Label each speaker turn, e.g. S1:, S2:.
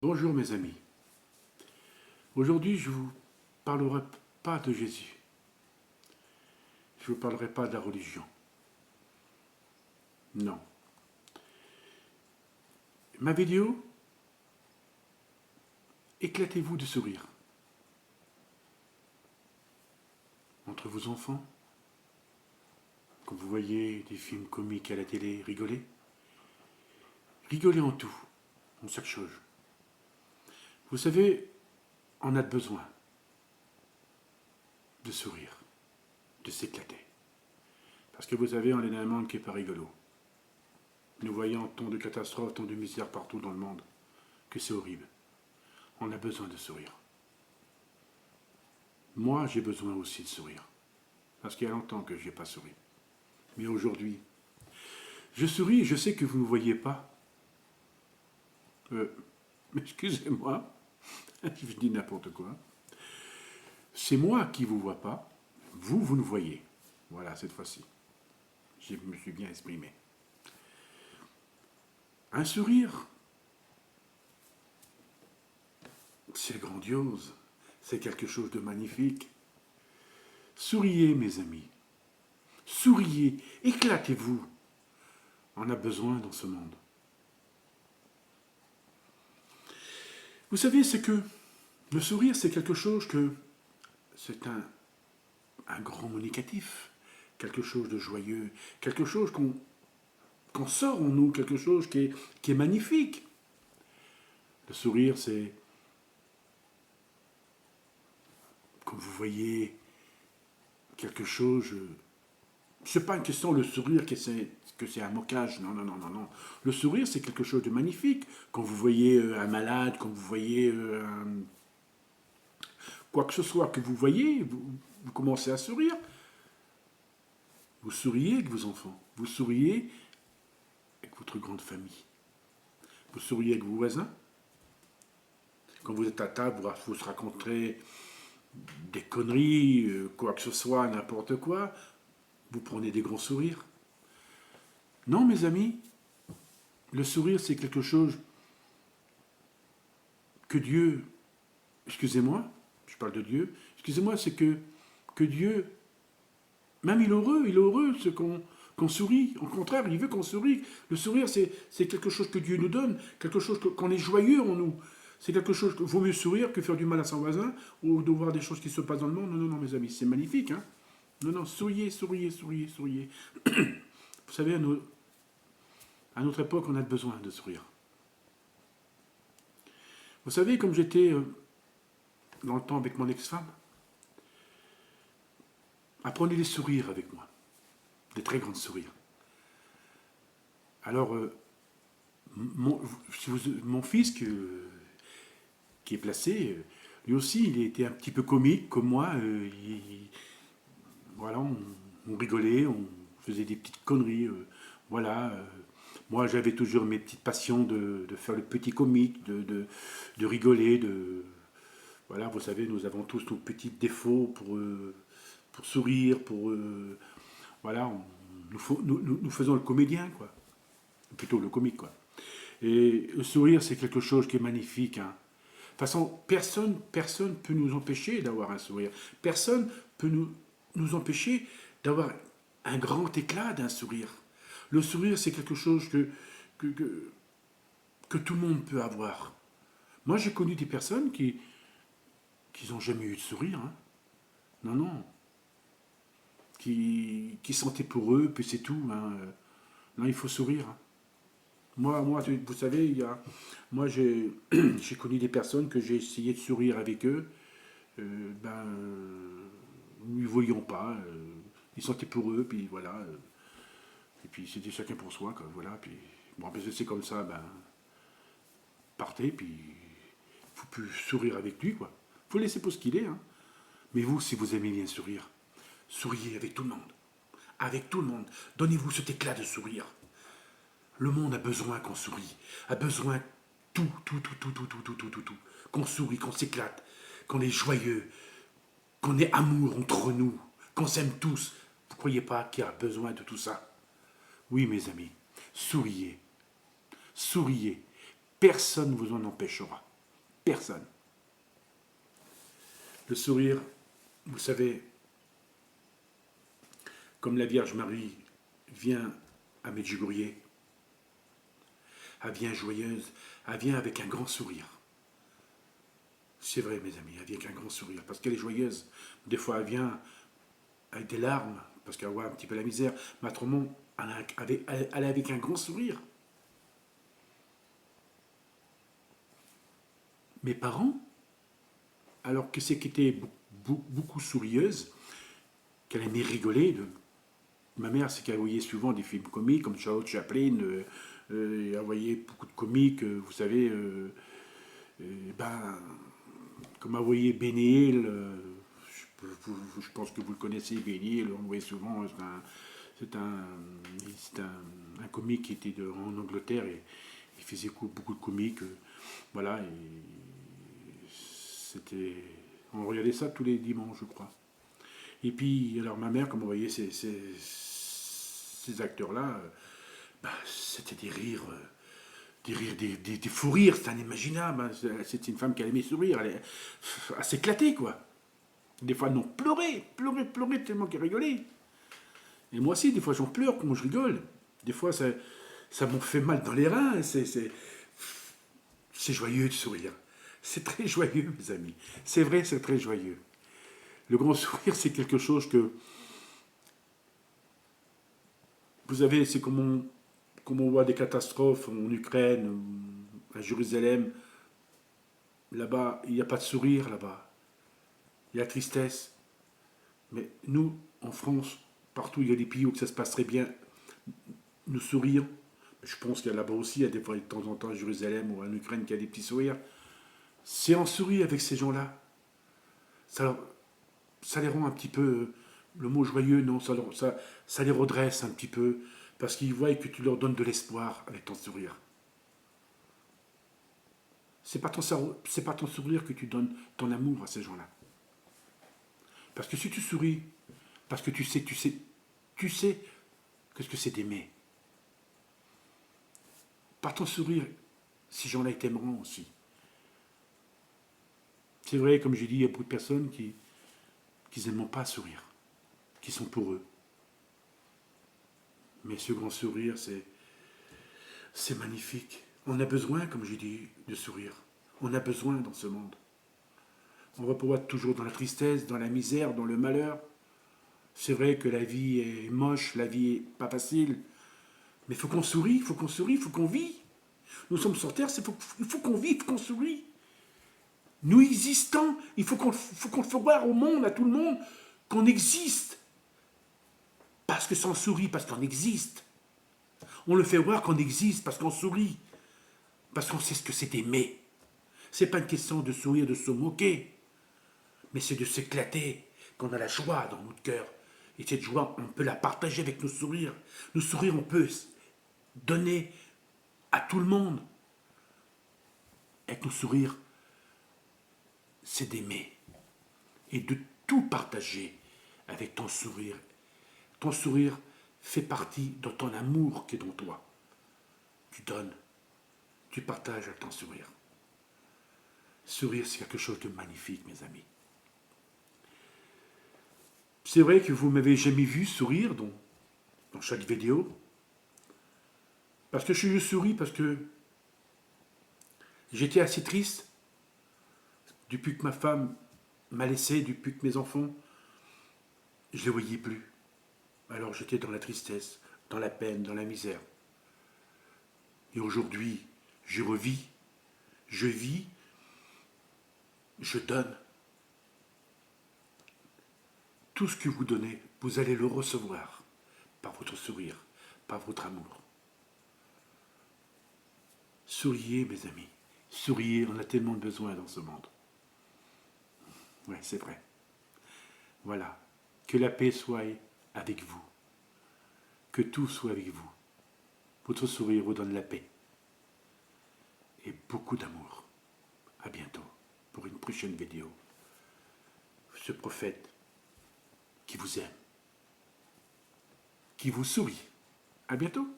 S1: Bonjour mes amis. Aujourd'hui, je ne vous parlerai pas de Jésus. Je ne vous parlerai pas de la religion. Non. Ma vidéo, éclatez-vous de sourire. Entre vos enfants, quand vous voyez des films comiques à la télé, rigolez. Rigolez en tout, en chaque chose. Vous savez, on a besoin de sourire, de s'éclater. Parce que vous savez, on est dans un monde qui n'est pas rigolo. Nous voyons tant de catastrophes, tant de misère partout dans le monde, que c'est horrible. On a besoin de sourire. Moi, j'ai besoin aussi de sourire. Parce qu'il y a longtemps que je n'ai pas souri. Mais aujourd'hui, je souris et je sais que vous ne me voyez pas. Excusez-moi, je dis n'importe quoi. C'est moi qui ne vous vois pas. Vous, vous nous voyez. Voilà, cette fois-ci. Je me suis bien exprimé. Un sourire, c'est grandiose. C'est quelque chose de magnifique. Souriez, mes amis. Souriez, éclatez-vous. On a besoin dans ce monde. Vous savez, c'est que le sourire, c'est quelque chose que... C'est un grand mot négatif. Quelque chose de joyeux. Quelque chose qu'on sort en nous. Quelque chose qui est magnifique. Le sourire, c'est... Quand vous voyez quelque chose... C'est pas une question le sourire que c'est un moquage. Non, non, non, non, non. Le sourire, c'est quelque chose de magnifique. Quand vous voyez un malade, quand vous voyez quoi que ce soit que vous voyez, vous commencez à sourire. Vous souriez avec vos enfants. Vous souriez avec votre grande famille. Vous souriez avec vos voisins. Quand vous êtes à table, vous se raconterez des conneries, quoi que ce soit, n'importe quoi. Vous prenez des grands sourires. Non, mes amis, le sourire, c'est quelque chose que Dieu, excusez-moi, je parle de Dieu, excusez-moi, c'est que Dieu, même il est heureux ce qu'on sourit. Au contraire, il veut qu'on sourie. Le sourire, c'est quelque chose que Dieu nous donne, quelque chose qu'on est joyeux en nous. C'est quelque chose qu'il vaut mieux sourire que faire du mal à son voisin ou de voir des choses qui se passent dans le monde. Non, non, non, mes amis, c'est magnifique, hein. Non, non, souriez, souriez, souriez, souriez. Vous savez, à notre époque, on a besoin de sourire. Vous savez, comme j'étais dans le temps avec mon ex-femme, apprenez des sourires avec moi, des très grands sourires. Alors, mon fils qui est placé, lui aussi, il était un petit peu comique comme moi. Voilà, on rigolait, on faisait des petites conneries. Voilà. Moi, j'avais toujours mes petites passions de faire le petit comique, de rigoler, voilà, vous savez, nous avons tous nos petits défauts pour sourire, voilà, nous faisons le comédien, quoi. Plutôt le comique, quoi. Et le sourire, c'est quelque chose qui est magnifique, hein. De toute façon, personne ne peut nous empêcher d'avoir un sourire. Personne ne peut nous empêcher d'avoir un grand éclat d'un sourire. Le sourire, c'est quelque chose que tout le monde peut avoir. Moi, j'ai connu des personnes qui n'ont jamais eu de sourire. Hein. Non, non. Qui sentaient pour eux, puis c'est tout. Hein. Non, il faut sourire. Hein. Moi, vous savez, moi, j'ai connu des personnes que j'ai essayé de sourire avec eux. Nous ne voyions pas. Ils sentaient pour eux, puis voilà. Et puis c'était chacun pour soi, quoi, voilà. Puis, bon, c'est comme ça, partez, puis il faut plus sourire avec lui, quoi. Il faut le laisser pour ce qu'il est, hein. Mais vous, si vous aimez bien sourire, souriez avec tout le monde. Avec tout le monde. Donnez-vous cet éclat de sourire. Le monde a besoin qu'on sourie. A besoin tout. Qu'on sourie, qu'on s'éclate, qu'on est joyeux, qu'on ait amour entre nous, qu'on s'aime tous. Vous ne croyez pas qu'il y a besoin de tout ça? Oui, mes amis, souriez. Souriez. Personne ne vous en empêchera. personne. Le sourire, vous savez, comme la Vierge Marie vient à Medjugorje, elle vient joyeuse, elle vient avec un grand sourire. C'est vrai, mes amis, elle vient avec un grand sourire, parce qu'elle est joyeuse. Des fois, elle vient avec des larmes, parce qu'elle voit un petit peu la misère. Mais autrement, elle est avec un grand sourire. Mes parents, alors que c'est qui était beaucoup sourieuse, qu'elle aimait rigoler. Ma mère, c'est qu'elle voyait souvent des films comiques, comme Charles Chaplin, elle voyait beaucoup de comiques, vous savez, ben, comme elle voyait Benny Hill, je pense que vous le connaissez, Benny Hill, on le voyait souvent, c'est un comique qui était en Angleterre et il faisait beaucoup de comiques, voilà, et c'était, on regardait ça tous les dimanches, je crois. Et puis, alors ma mère, comme vous voyez, ces acteurs-là, bah, c'était des rires, des fous rires, c'est inimaginable. Hein. C'est une femme qui aimait sourire, elle s'éclatait, quoi. Des fois, non, pleurer tellement qu'elle rigolait. Et moi aussi, des fois, j'en pleure quand je rigole. Des fois, ça m'en fait mal dans les reins. C'est joyeux de sourire. C'est très joyeux, mes amis. C'est vrai, c'est très joyeux. Le grand sourire, c'est quelque chose que... Vous savez, c'est comme on voit des catastrophes en Ukraine, à Jérusalem. Là-bas, il n'y a pas de sourire, là-bas. Il y a la tristesse. Mais nous, en France, partout il y a des pays où ça se passerait bien, nous sourions. Je pense qu'il y a là-bas aussi, il y a des fois de temps en temps à Jérusalem ou en Ukraine qu'il y a des petits sourires. C'est en sourit avec ces gens-là. Ça les rend un petit peu, le mot joyeux, non, ça les redresse un petit peu, parce qu'ils voient que tu leur donnes de l'espoir avec ton sourire. C'est pas ton sourire que tu donnes ton amour à ces gens-là. Parce que si tu souris, parce que tu sais que ce que c'est d'aimer. Par ton sourire, ces gens-là ils t'aimeront aussi. C'est vrai, comme j'ai dit, il y a beaucoup de personnes qui n'aiment pas sourire, qui sont pour eux. Mais ce grand sourire, c'est magnifique. On a besoin, comme j'ai dit, de sourire. On a besoin dans ce monde. On va pouvoir être toujours dans la tristesse, dans la misère, dans le malheur. C'est vrai que la vie est moche, la vie est pas facile. Mais il faut qu'on sourie, il faut qu'on sourie, il faut qu'on vit. Nous sommes sur Terre, il faut qu'on vive, qu'on sourie. Nous existons, il faut qu'on le fasse voir au monde, à tout le monde, qu'on existe. Parce que sans souris, parce qu'on existe. On le fait voir qu'on existe, parce qu'on sourit. Parce qu'on sait ce que c'est d'aimer. C'est pas une question de sourire, de se moquer. Mais c'est de s'éclater, qu'on a la joie dans notre cœur. Et cette joie, on peut la partager avec nos sourires. Nos sourires, on peut donner à tout le monde. Avec nos sourires, c'est d'aimer. Et de tout partager avec ton sourire. Ton sourire fait partie de ton amour qui est dans toi. Tu donnes, tu partages avec ton sourire. Sourire, c'est quelque chose de magnifique, mes amis. C'est vrai que vous ne m'avez jamais vu sourire dans chaque vidéo. Parce que je souris, parce que j'étais assez triste depuis que ma femme m'a laissé, depuis que mes enfants, je ne les voyais plus. Alors j'étais dans la tristesse, dans la peine, dans la misère. Et aujourd'hui, je revis, je vis, je donne. Tout ce que vous donnez, vous allez le recevoir par votre sourire, par votre amour. Souriez, mes amis. Souriez, on a tellement de besoin dans ce monde. Oui, c'est vrai. Voilà. Que la paix soit avec vous. Que tout soit avec vous. Votre sourire vous donne la paix. Et beaucoup d'amour. À bientôt pour une prochaine vidéo. Ce prophète qui vous aime, qui vous sourit. À bientôt.